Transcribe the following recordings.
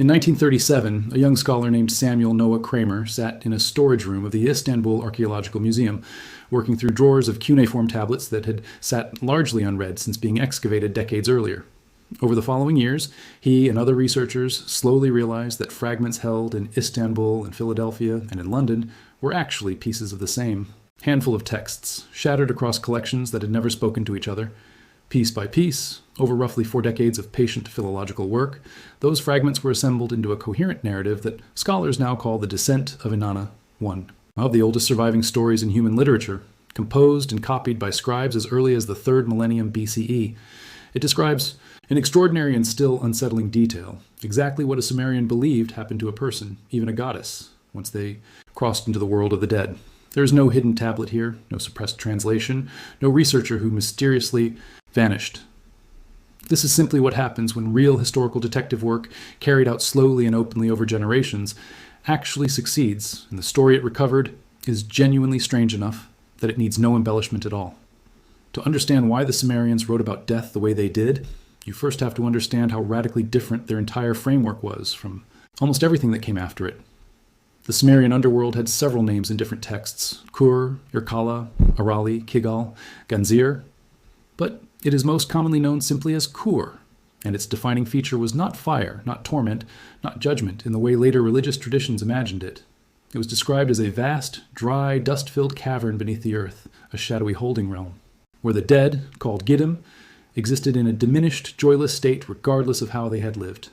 In 1937, a young scholar named Samuel Noah Kramer sat in a storage room of the Istanbul Archaeological Museum, working through drawers of cuneiform tablets that had sat largely unread since being excavated decades earlier. Over the following years, he and other researchers slowly realized that fragments held in Istanbul and Philadelphia and in London were actually pieces of the same handful of texts, shattered across collections that had never spoken to each other. Piece by piece, over roughly 4 decades of patient philological work, those fragments were assembled into a coherent narrative that scholars now call the Descent of Inanna I, of the oldest surviving stories in human literature, composed and copied by scribes as early as the 3rd millennium BCE. It describes, in extraordinary and still unsettling detail, exactly what a Sumerian believed happened to a person, even a goddess, once they crossed into the world of the dead. There is no hidden tablet here, no suppressed translation, no researcher who mysteriously vanished. This is simply what happens when real historical detective work, carried out slowly and openly over generations, actually succeeds, and the story it recovered is genuinely strange enough that it needs no embellishment at all. To understand why the Sumerians wrote about death the way they did, you first have to understand how radically different their entire framework was from almost everything that came after it. The Sumerian underworld had several names in different texts: Kur, Irkalla, Arali, Kigal, Ganzir, but it is most commonly known simply as Kur, and its defining feature was not fire, not torment, not judgment in the way later religious traditions imagined it. It was described as a vast, dry, dust-filled cavern beneath the earth, a shadowy holding realm, where the dead, called Giddim, existed in a diminished, joyless state regardless of how they had lived.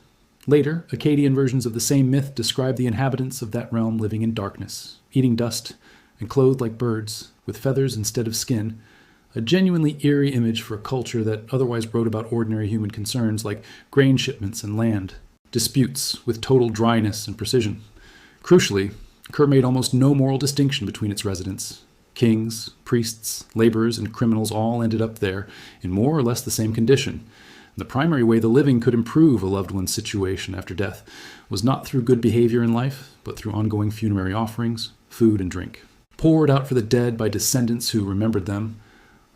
Later, Akkadian versions of the same myth describe the inhabitants of that realm living in darkness, eating dust, and clothed like birds, with feathers instead of skin, a genuinely eerie image for a culture that otherwise wrote about ordinary human concerns like grain shipments and land, disputes with total dryness and precision. Crucially, Kur made almost no moral distinction between its residents. Kings, priests, laborers, and criminals all ended up there in more or less the same condition. The primary way the living could improve a loved one's situation after death was not through good behavior in life, but through ongoing funerary offerings, food, and drink, poured out for the dead by descendants who remembered them.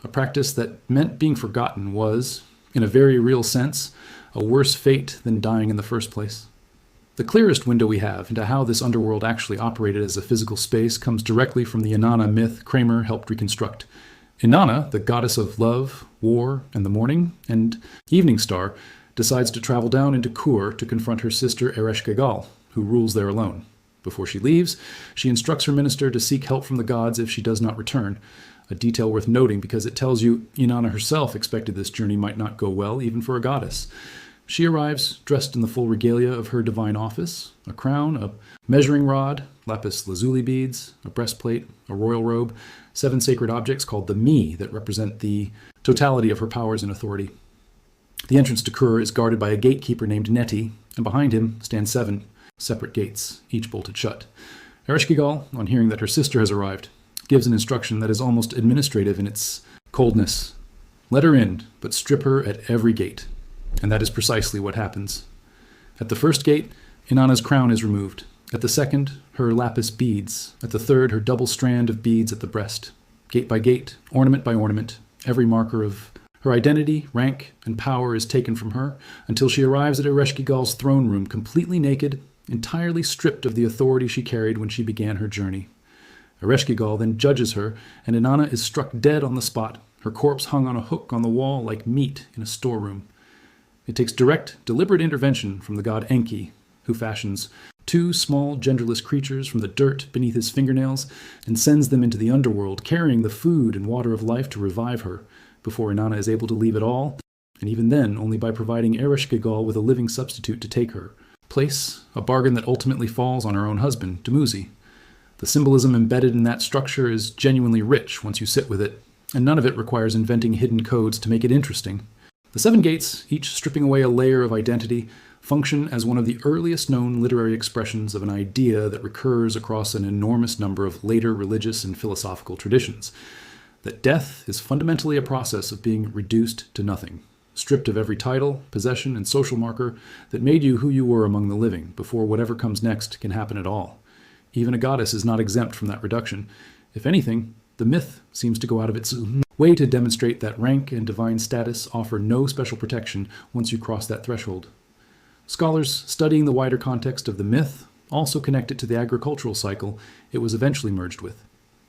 A practice that meant being forgotten was, in a very real sense, a worse fate than dying in the first place. The clearest window we have into how this underworld actually operated as a physical space comes directly from the Inanna myth Kramer helped reconstruct. Inanna, the goddess of love, war, and the morning and evening star, decides to travel down into Kur to confront her sister Ereshkigal, who rules there alone. Before she leaves, she instructs her minister to seek help from the gods if she does not return, a detail worth noting because it tells you Inanna herself expected this journey might not go well, even for a goddess. She arrives dressed in the full regalia of her divine office: a crown, a measuring rod, lapis lazuli beads, a breastplate, a royal robe, 7 sacred objects called the Mi that represent the totality of her powers and authority. The entrance to Kur is guarded by a gatekeeper named Neti, and behind him stand 7 separate gates, each bolted shut. Ereshkigal, on hearing that her sister has arrived, gives an instruction that is almost administrative in its coldness. Let her in, but strip her at every gate. And that is precisely what happens. At the first gate, Inanna's crown is removed. At the second, her lapis beads. At the third, her double strand of beads at the breast. Gate by gate, ornament by ornament, every marker of her identity, rank, and power is taken from her until she arrives at Ereshkigal's throne room completely naked, entirely stripped of the authority she carried when she began her journey. Ereshkigal then judges her, and Inanna is struck dead on the spot, her corpse hung on a hook on the wall like meat in a storeroom. It takes direct, deliberate intervention from the god Enki, who fashions 2 small, genderless creatures from the dirt beneath his fingernails and sends them into the underworld, carrying the food and water of life to revive her, before Inanna is able to leave at all, and even then only by providing Ereshkigal with a living substitute to take her place, a bargain that ultimately falls on her own husband, Dumuzi. The symbolism embedded in that structure is genuinely rich once you sit with it, and none of it requires inventing hidden codes to make it interesting. The 7 gates, each stripping away a layer of identity, function as one of the earliest known literary expressions of an idea that recurs across an enormous number of later religious and philosophical traditions: that death is fundamentally a process of being reduced to nothing, stripped of every title, possession, and social marker that made you who you were among the living before whatever comes next can happen at all. Even a goddess is not exempt from that reduction. If anything, the myth seems to go out of its way to demonstrate that rank and divine status offer no special protection once you cross that threshold. Scholars studying the wider context of the myth also connect it to the agricultural cycle it was eventually merged with.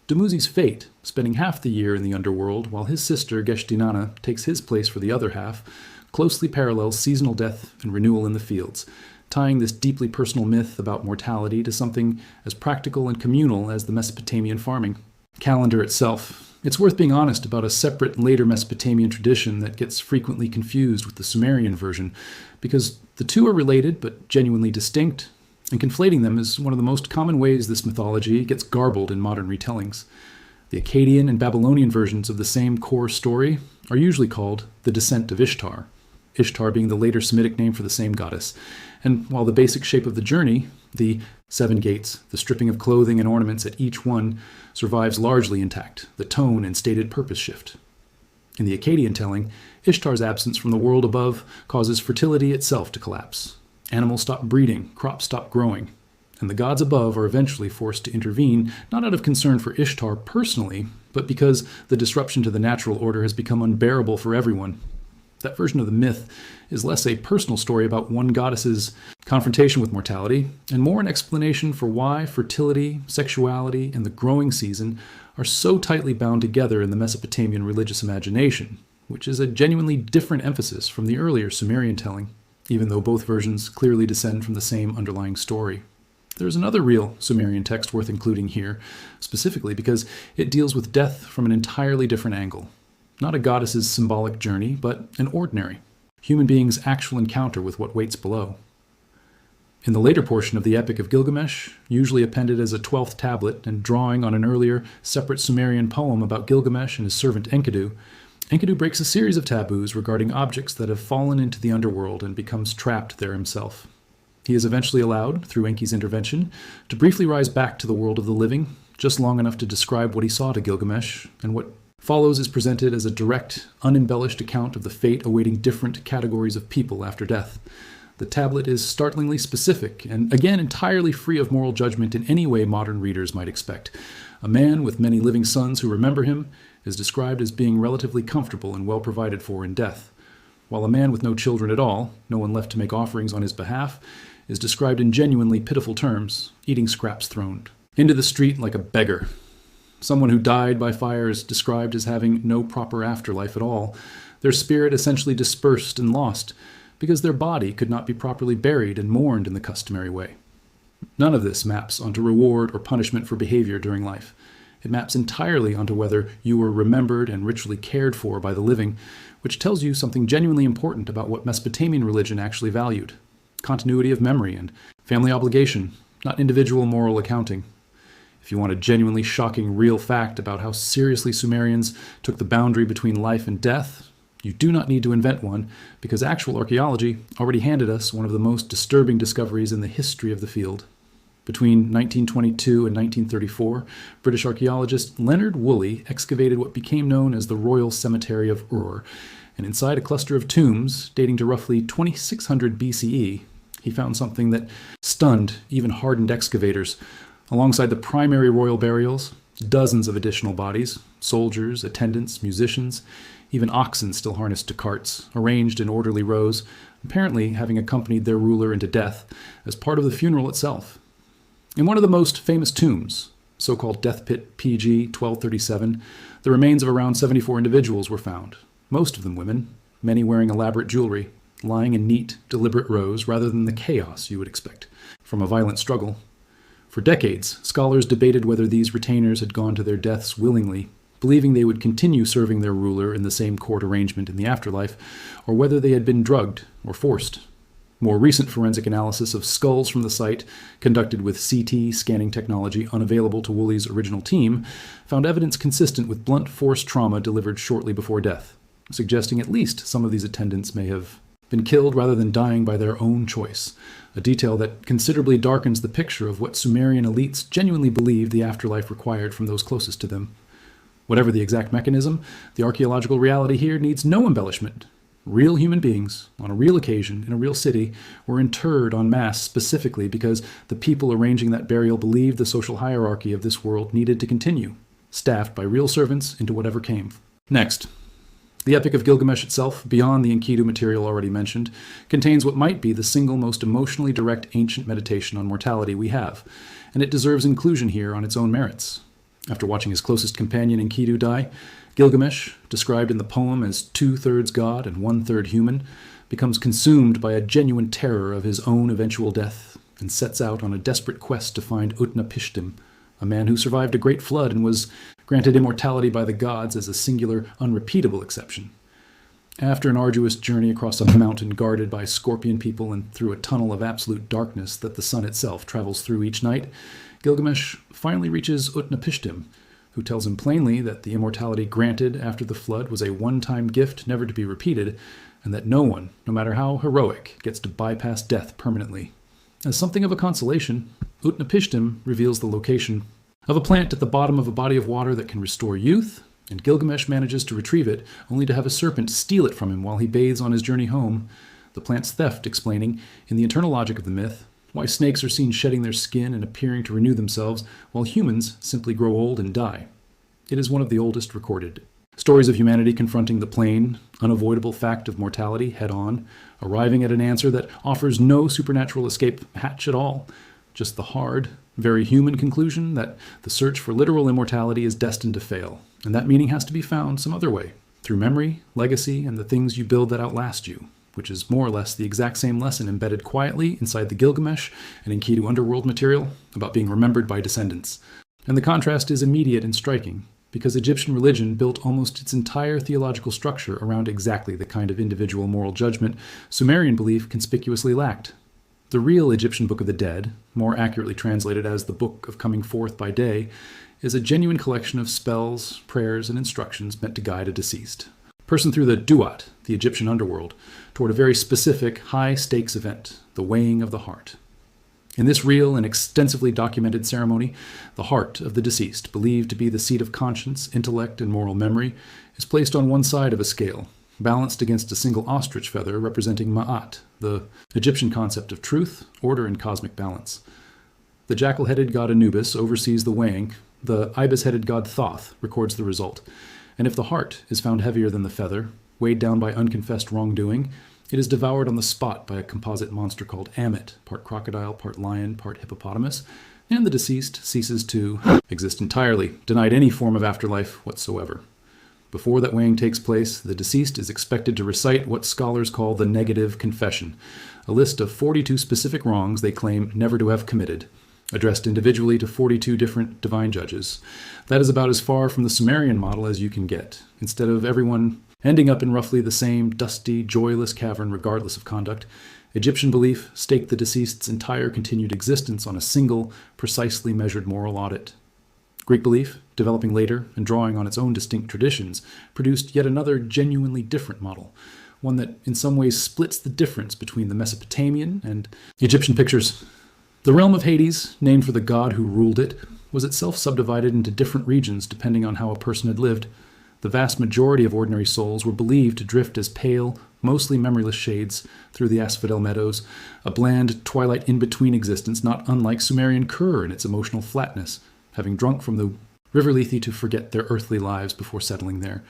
Dumuzi's fate, spending half the year in the underworld while his sister Inanna takes his place for the other half, closely parallels seasonal death and renewal in the fields, tying this deeply personal myth about mortality to something as practical and communal as the Mesopotamian farming calendar itself. It's worth being honest about a separate later Mesopotamian tradition that gets frequently confused with the Sumerian version, because the two are related but genuinely distinct, and conflating them is one of the most common ways this mythology gets garbled in modern retellings. The Akkadian and Babylonian versions of the same core story are usually called the Descent of Ishtar, Ishtar being the later Semitic name for the same goddess. And while the basic shape of the journey, the 7 gates, the stripping of clothing and ornaments at each one, survives largely intact, the tone and stated purpose shift. In the Akkadian telling, Ishtar's absence from the world above causes fertility itself to collapse. Animals stop breeding, crops stop growing, and the gods above are eventually forced to intervene, not out of concern for Ishtar personally, but because the disruption to the natural order has become unbearable for everyone. That version of the myth is less a personal story about one goddess's confrontation with mortality, and more an explanation for why fertility, sexuality, and the growing season are so tightly bound together in the Mesopotamian religious imagination, which is a genuinely different emphasis from the earlier Sumerian telling, even though both versions clearly descend from the same underlying story. There's another real Sumerian text worth including here, specifically because it deals with death from an entirely different angle. Not a goddess's symbolic journey, but an ordinary, human being's actual encounter with what waits below. In the later portion of the Epic of Gilgamesh, usually appended as a 12th tablet and drawing on an earlier, separate Sumerian poem about Gilgamesh and his servant Enkidu, Enkidu breaks a series of taboos regarding objects that have fallen into the underworld and becomes trapped there himself. He is eventually allowed, through Enki's intervention, to briefly rise back to the world of the living, just long enough to describe what he saw to Gilgamesh, and what follows is presented as a direct, unembellished account of the fate awaiting different categories of people after death. The tablet is startlingly specific, and again entirely free of moral judgment in any way modern readers might expect. A man with many living sons who remember him is described as being relatively comfortable and well provided for in death, while a man with no children at all, no one left to make offerings on his behalf, is described in genuinely pitiful terms, eating scraps thrown into the street like a beggar. Someone who died by fire is described as having no proper afterlife at all, their spirit essentially dispersed and lost, because their body could not be properly buried and mourned in the customary way. None of this maps onto reward or punishment for behavior during life. It maps entirely onto whether you were remembered and ritually cared for by the living, which tells you something genuinely important about what Mesopotamian religion actually valued: continuity of memory and family obligation, not individual moral accounting. If you want a genuinely shocking real fact about how seriously Sumerians took the boundary between life and death, you do not need to invent one, because actual archaeology already handed us one of the most disturbing discoveries in the history of the field. Between 1922 and 1934, British archaeologist Leonard Woolley excavated what became known as the Royal Cemetery of Ur, and inside a cluster of tombs dating to roughly 2600 BCE, he found something that stunned even hardened excavators. Alongside the primary royal burials, dozens of additional bodies, soldiers, attendants, musicians, even oxen still harnessed to carts, arranged in orderly rows, apparently having accompanied their ruler into death as part of the funeral itself. In one of the most famous tombs, so-called Death Pit PG 1237, the remains of around 74 individuals were found, most of them women, many wearing elaborate jewelry, lying in neat, deliberate rows rather than the chaos you would expect from a violent struggle. For decades, scholars debated whether these retainers had gone to their deaths willingly, believing they would continue serving their ruler in the same court arrangement in the afterlife, or whether they had been drugged or forced. More recent forensic analysis of skulls from the site, conducted with CT scanning technology unavailable to Woolley's original team, found evidence consistent with blunt force trauma delivered shortly before death, suggesting at least some of these attendants may have been killed rather than dying by their own choice, a detail that considerably darkens the picture of what Sumerian elites genuinely believed the afterlife required from those closest to them. Whatever the exact mechanism, the archaeological reality here needs no embellishment. Real human beings, on a real occasion, in a real city, were interred en masse specifically because the people arranging that burial believed the social hierarchy of this world needed to continue, staffed by real servants into whatever came. Next, The Epic of Gilgamesh itself, beyond the Enkidu material already mentioned, contains what might be the single most emotionally direct ancient meditation on mortality we have, and it deserves inclusion here on its own merits. After watching his closest companion Enkidu die, Gilgamesh, described in the poem as 2/3 god and 1/3 human, becomes consumed by a genuine terror of his own eventual death and sets out on a desperate quest to find Utnapishtim, a man who survived a great flood and was granted immortality by the gods as a singular, unrepeatable exception. After an arduous journey across a mountain guarded by scorpion people and through a tunnel of absolute darkness that the sun itself travels through each night, Gilgamesh finally reaches Utnapishtim, who tells him plainly that the immortality granted after the flood was a one-time gift never to be repeated, and that no one, no matter how heroic, gets to bypass death permanently. As something of a consolation, Utnapishtim reveals the location of a plant at the bottom of a body of water that can restore youth, and Gilgamesh manages to retrieve it, only to have a serpent steal it from him while he bathes on his journey home, the plant's theft explaining, in the internal logic of the myth, why snakes are seen shedding their skin and appearing to renew themselves, while humans simply grow old and die. It is one of the oldest recorded. Stories of humanity confronting the plain, unavoidable fact of mortality head-on, arriving at an answer that offers no supernatural escape hatch at all, just the hard, very human conclusion that the search for literal immortality is destined to fail, and that meaning has to be found some other way, through memory, legacy, and the things you build that outlast you, which is more or less the exact same lesson embedded quietly inside the Gilgamesh and Enkidu underworld material about being remembered by descendants. And the contrast is immediate and striking, because Egyptian religion built almost its entire theological structure around exactly the kind of individual moral judgment Sumerian belief conspicuously lacked. The real Egyptian Book of the Dead, more accurately translated as the Book of Coming Forth by Day, is a genuine collection of spells, prayers, and instructions meant to guide a deceased person through the duat, the Egyptian underworld, toward a very specific, high-stakes event, the weighing of the heart. In this real and extensively documented ceremony, the heart of the deceased, believed to be the seat of conscience, intellect, and moral memory, is placed on one side of a scale, balanced against a single ostrich feather representing Ma'at, the Egyptian concept of truth, order, and cosmic balance. The jackal-headed god Anubis oversees the weighing, the ibis-headed god Thoth records the result, and if the heart is found heavier than the feather, weighed down by unconfessed wrongdoing, it is devoured on the spot by a composite monster called Amit, part crocodile, part lion, part hippopotamus, and the deceased ceases to exist entirely, denied any form of afterlife whatsoever. Before that weighing takes place, the deceased is expected to recite what scholars call the negative confession, a list of 42 specific wrongs they claim never to have committed, addressed individually to 42 different divine judges. That is about as far from the Sumerian model as you can get. Instead of everyone ending up in roughly the same dusty, joyless cavern regardless of conduct, Egyptian belief staked the deceased's entire continued existence on a single, precisely measured moral audit. Greek belief, developing later and drawing on its own distinct traditions, produced yet another genuinely different model, one that in some ways splits the difference between the Mesopotamian and Egyptian pictures. The realm of Hades, named for the god who ruled it, was itself subdivided into different regions depending on how a person had lived. The vast majority of ordinary souls were believed to drift as pale, mostly memoryless shades through the asphodel meadows, a bland twilight in-between existence not unlike Sumerian Kur in its emotional flatness, having drunk from the river Lethe to forget their earthly lives before settling there.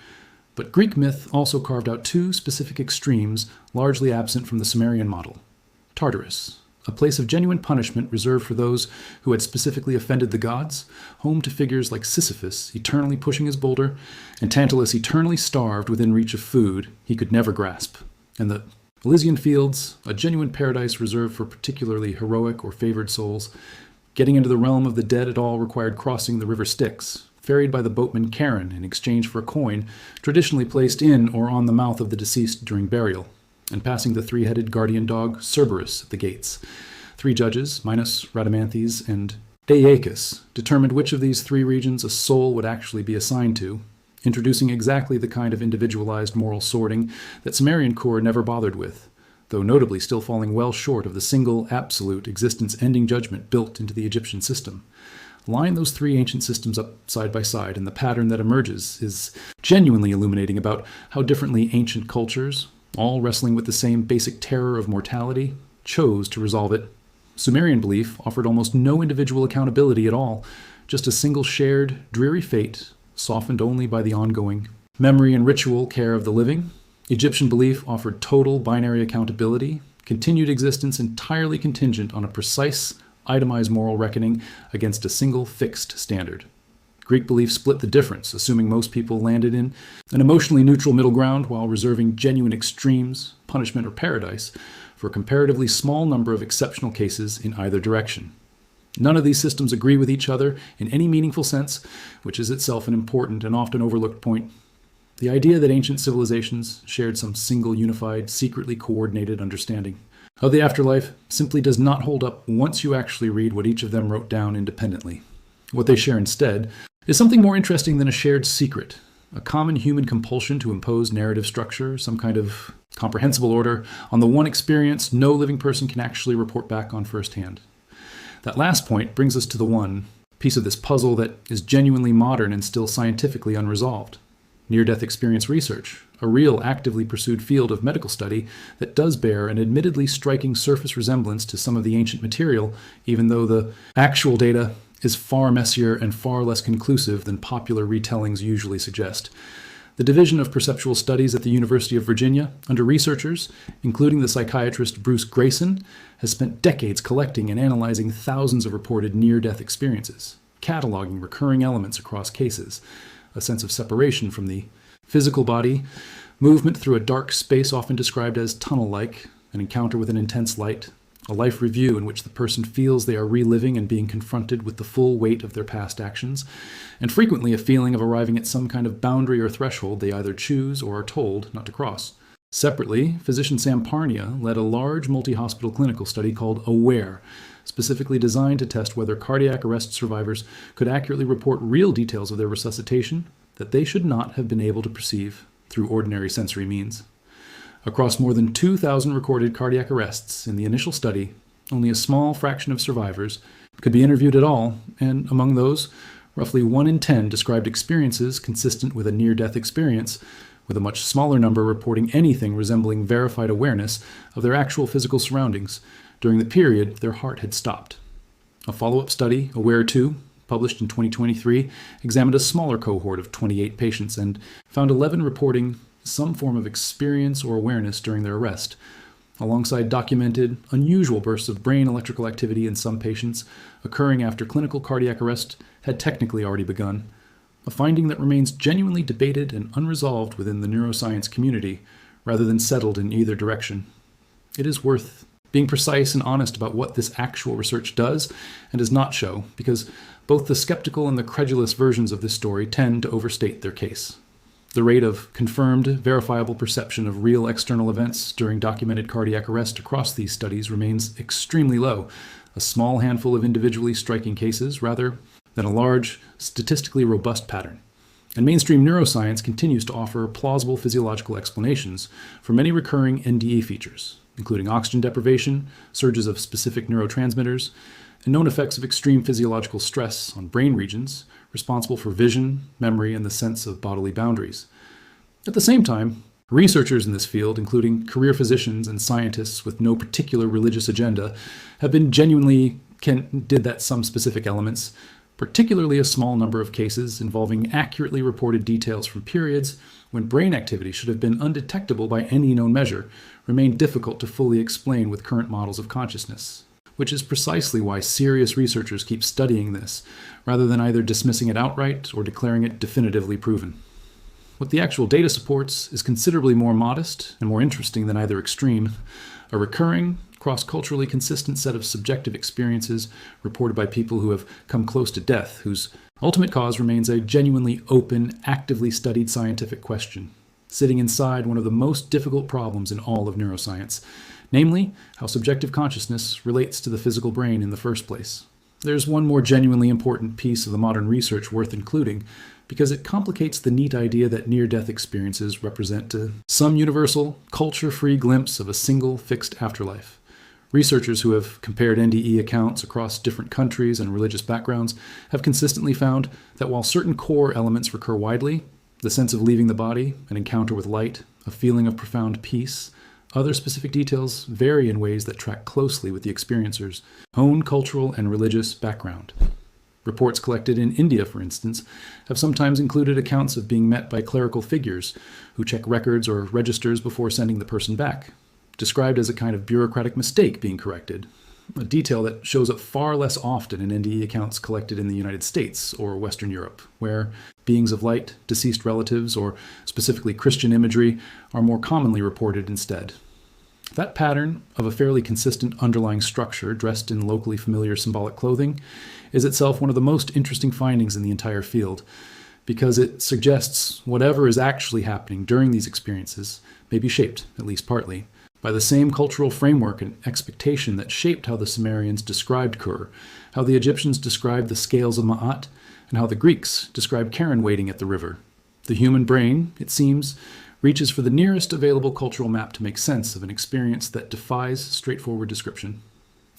But Greek myth also carved out two specific extremes largely absent from the Sumerian model. Tartarus, a place of genuine punishment reserved for those who had specifically offended the gods, home to figures like Sisyphus eternally pushing his boulder, and Tantalus eternally starved within reach of food he could never grasp, and the Elysian Fields, a genuine paradise reserved for particularly heroic or favored souls. Getting into the realm of the dead at all required crossing the river Styx, ferried by the boatman Charon in exchange for a coin traditionally placed in or on the mouth of the deceased during burial, and passing the three-headed guardian dog Cerberus at the gates. 3 judges, Minos, Rhadamanthys, and Deiacus, determined which of these 3 regions a soul would actually be assigned to, introducing exactly the kind of individualized moral sorting that Sumerian Kur never bothered with, though notably still falling well short of the single, absolute, existence-ending judgment built into the Egyptian system. Line those 3 ancient systems up side by side, and the pattern that emerges is genuinely illuminating about how differently ancient cultures, all wrestling with the same basic terror of mortality, chose to resolve it. Sumerian belief offered almost no individual accountability at all, just a single shared, dreary fate, softened only by the ongoing memory and ritual care of the living. Egyptian belief offered total binary accountability, continued existence entirely contingent on a precise, itemized moral reckoning against a single fixed standard. Greek belief split the difference, assuming most people landed in an emotionally neutral middle ground while reserving genuine extremes, punishment or paradise, for a comparatively small number of exceptional cases in either direction. None of these systems agree with each other in any meaningful sense, which is itself an important and often overlooked point. The idea that ancient civilizations shared some single, unified, secretly coordinated understanding of the afterlife simply does not hold up once you actually read what each of them wrote down independently. What they share instead is something more interesting than a shared secret, a common human compulsion to impose narrative structure, some kind of comprehensible order, on the one experience no living person can actually report back on firsthand. That last point brings us to the one piece of this puzzle that is genuinely modern and still scientifically unresolved. Near-death experience research, a real actively pursued field of medical study that does bear an admittedly striking surface resemblance to some of the ancient material, even though the actual data is far messier and far less conclusive than popular retellings usually suggest. The Division of Perceptual Studies at the University of Virginia, under researchers, including the psychiatrist Bruce Grayson, has spent decades collecting and analyzing thousands of reported near-death experiences, cataloging recurring elements across cases, a sense of separation from the physical body, movement through a dark space often described as tunnel-like, an encounter with an intense light, a life review in which the person feels they are reliving and being confronted with the full weight of their past actions, and frequently a feeling of arriving at some kind of boundary or threshold they either choose or are told not to cross. Separately, physician Sam Parnia led a large multi-hospital clinical study called AWARE, specifically designed to test whether cardiac arrest survivors could accurately report real details of their resuscitation that they should not have been able to perceive through ordinary sensory means. Across more than 2,000 recorded cardiac arrests in the initial study, only a small fraction of survivors could be interviewed at all, and among those, roughly 1 in 10 described experiences consistent with a near-death experience, with a much smaller number reporting anything resembling verified awareness of their actual physical surroundings during the period their heart had stopped. A follow-up study, AWARE-2, published in 2023, examined a smaller cohort of 28 patients and found 11 reporting some form of experience or awareness during their arrest, alongside documented, unusual bursts of brain electrical activity in some patients occurring after clinical cardiac arrest had technically already begun, a finding that remains genuinely debated and unresolved within the neuroscience community, rather than settled in either direction. It is worth being precise and honest about what this actual research does and does not show, because both the skeptical and the credulous versions of this story tend to overstate their case. The rate of confirmed, verifiable perception of real external events during documented cardiac arrest across these studies remains extremely low, a small handful of individually striking cases rather than a large, statistically robust pattern. And mainstream neuroscience continues to offer plausible physiological explanations for many recurring NDE features, including oxygen deprivation, surges of specific neurotransmitters, and known effects of extreme physiological stress on brain regions responsible for vision, memory, and the sense of bodily boundaries. At the same time, researchers in this field, including career physicians and scientists with no particular religious agenda, have been genuinely did that some specific elements, particularly a small number of cases involving accurately reported details from periods when brain activity should have been undetectable by any known measure, remain difficult to fully explain with current models of consciousness, which is precisely why serious researchers keep studying this, rather than either dismissing it outright or declaring it definitively proven. What the actual data supports is considerably more modest and more interesting than either extreme, a recurring, cross-culturally consistent set of subjective experiences reported by people who have come close to death, whose ultimate cause remains a genuinely open, actively studied scientific question, sitting inside one of the most difficult problems in all of neuroscience, namely, how subjective consciousness relates to the physical brain in the first place. There's one more genuinely important piece of the modern research worth including, because it complicates the neat idea that near-death experiences represent some universal, culture-free glimpse of a single, fixed afterlife. Researchers who have compared NDE accounts across different countries and religious backgrounds have consistently found that while certain core elements recur widely, the sense of leaving the body, an encounter with light, a feeling of profound peace, other specific details vary in ways that track closely with the experiencer's own cultural and religious background. Reports collected in India, for instance, have sometimes included accounts of being met by clerical figures who check records or registers before sending the person back, described as a kind of bureaucratic mistake being corrected, a detail that shows up far less often in NDE accounts collected in the United States or Western Europe, where beings of light, deceased relatives, or specifically Christian imagery are more commonly reported instead. That pattern of a fairly consistent underlying structure dressed in locally familiar symbolic clothing is itself one of the most interesting findings in the entire field, because it suggests whatever is actually happening during these experiences may be shaped, at least partly, by the same cultural framework and expectation that shaped how the Sumerians described Kur, how the Egyptians described the scales of Ma'at, and how the Greeks described Charon waiting at the river. The human brain, it seems, reaches for the nearest available cultural map to make sense of an experience that defies straightforward description.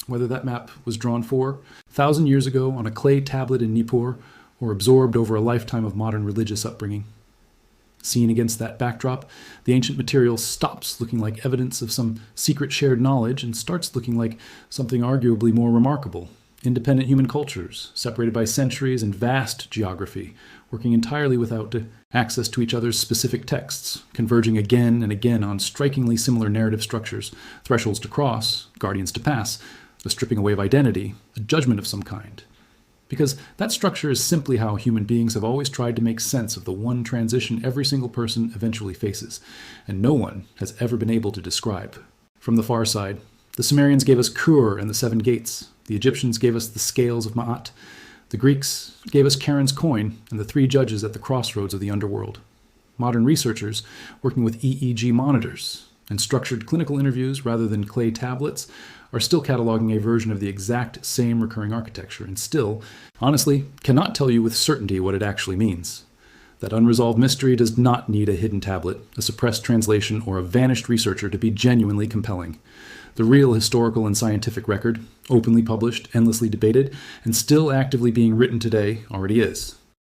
Whether that map was drawn 4,000 years ago on a clay tablet in Nippur or absorbed over a lifetime of modern religious upbringing. Seen against that backdrop, the ancient material stops looking like evidence of some secret shared knowledge and starts looking like something arguably more remarkable. Independent human cultures, separated by centuries and vast geography, working entirely without access to each other's specific texts, converging again and again on strikingly similar narrative structures, thresholds to cross, guardians to pass, the stripping away of identity, a judgment of some kind. Because that structure is simply how human beings have always tried to make sense of the one transition every single person eventually faces, and no one has ever been able to describe. From the far side, the Sumerians gave us Kur and the Seven Gates, the Egyptians gave us the scales of Ma'at, the Greeks gave us Charon's coin and the three judges at the crossroads of the underworld. Modern researchers, working with EEG monitors and structured clinical interviews rather than clay tablets, are still cataloging a version of the exact same recurring architecture and still, honestly, cannot tell you with certainty what it actually means. That unresolved mystery does not need a hidden tablet, a suppressed translation, or a vanished researcher to be genuinely compelling. The real historical and scientific record, openly published, endlessly debated, and still actively being written today, already is.